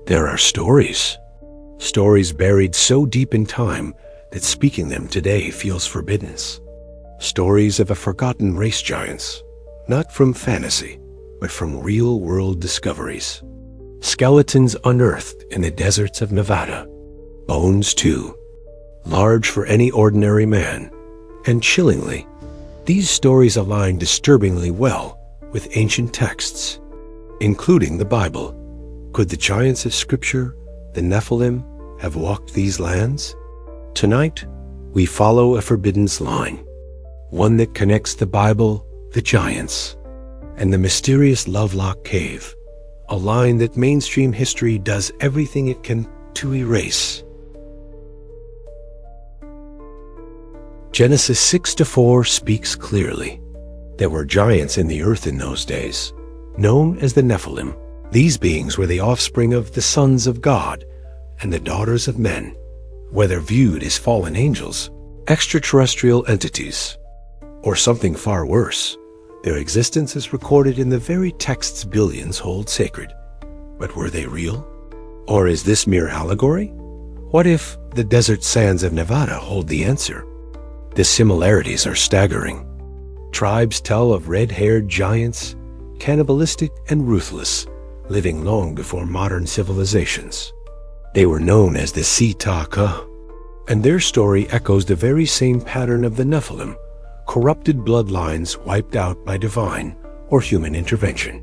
There are stories. Stories buried so deep in time that speaking them today feels forbidden. Stories of a forgotten race giants, not from fantasy, but from real-world discoveries. Skeletons unearthed in the deserts of Nevada. Bones, too, large for any ordinary man. And chillingly, these stories align disturbingly well with ancient texts, including the Bible. Could the giants of Scripture, the Nephilim, have walked these lands? Tonight, we follow a forbidden line, one that connects the Bible, the giants, and the mysterious Lovelock Cave, a line that mainstream history does everything it can to erase. Genesis 6-4 speaks clearly. There were giants in the earth in those days, known as the Nephilim. These beings were the offspring of the sons of God and the daughters of men, whether viewed as fallen angels, extraterrestrial entities, or something far worse. Their existence is recorded in the very texts billions hold sacred. But were they real? Or is this mere allegory? What if the desert sands of Nevada hold the answer? The similarities are staggering. Tribes tell of red-haired giants, cannibalistic and ruthless, living long before modern civilizations. They were known as the Sitaka, and their story echoes the very same pattern of the Nephilim, corrupted bloodlines wiped out by divine or human intervention.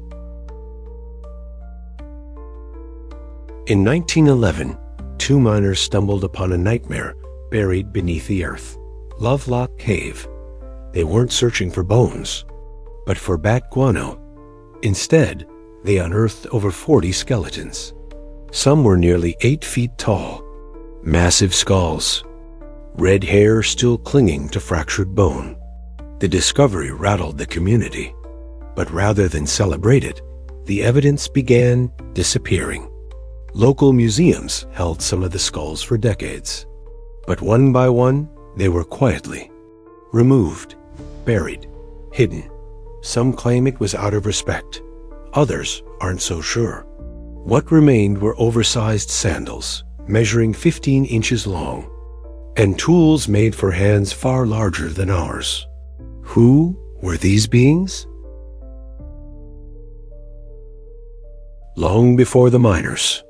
In 1911, two miners stumbled upon a nightmare buried beneath the earth, Lovelock Cave. They weren't searching for bones, but for bat guano. Instead, they unearthed over 40 skeletons. Some were nearly 8 feet tall, massive skulls, red hair still clinging to fractured bone. The discovery rattled the community, but rather than celebrate it, the evidence began disappearing. Local museums held some of the skulls for decades, but one by one, they were quietly removed, buried, hidden. Some claim it was out of respect. Others aren't so sure. What remained were oversized sandals, measuring 15 inches long, and tools made for hands far larger than ours. Who were these beings? Long before the miners,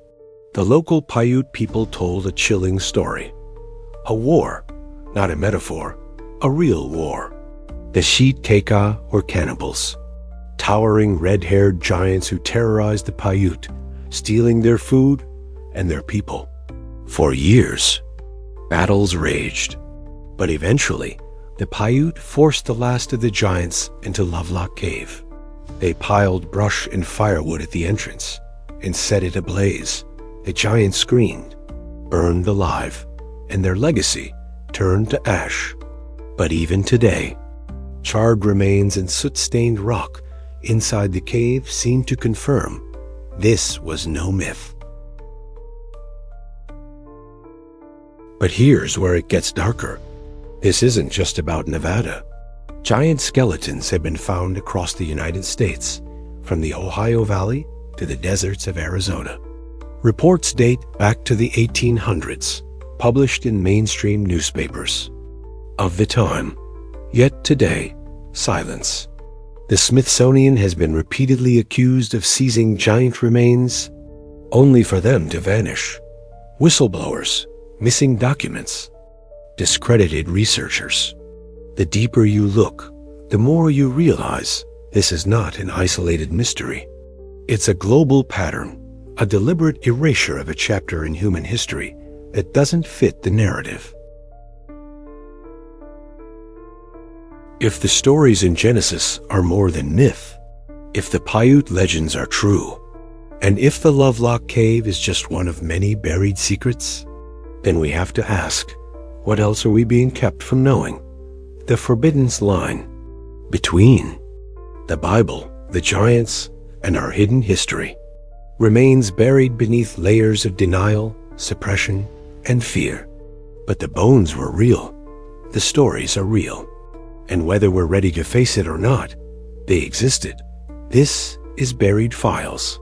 the local Paiute people told a chilling story. A war, not a metaphor, a real war. The Shitkeka, or cannibals, towering red-haired giants who terrorized the Paiute, stealing their food and their people. For years, battles raged, but eventually, the Paiute forced the last of the giants into Lovelock Cave. They piled brush and firewood at the entrance and set it ablaze. The giants screamed, burned alive, and their legacy turned to ash. But even today, charred remains and soot-stained rock inside the cave seem to confirm this was no myth. But here's where it gets darker. This isn't just about Nevada. Giant skeletons have been found across the United States, from the Ohio Valley to the deserts of Arizona. Reports date back to the 1800s, published in mainstream newspapers of the time. Yet today, silence. The Smithsonian has been repeatedly accused of seizing giant remains, only for them to vanish. Whistleblowers, missing documents, discredited researchers. The deeper you look, the more you realize this is not an isolated mystery. It's a global pattern, a deliberate erasure of a chapter in human history that doesn't fit the narrative. If the stories in Genesis are more than myth, if the Paiute legends are true, and if the Lovelock Cave is just one of many buried secrets, then we have to ask, what else are we being kept from knowing? The forbidden line between the Bible, the giants, and our hidden history remains buried beneath layers of denial, suppression, and fear. But the bones were real. The stories are real. And whether we're ready to face it or not, they existed. This is Buried Files.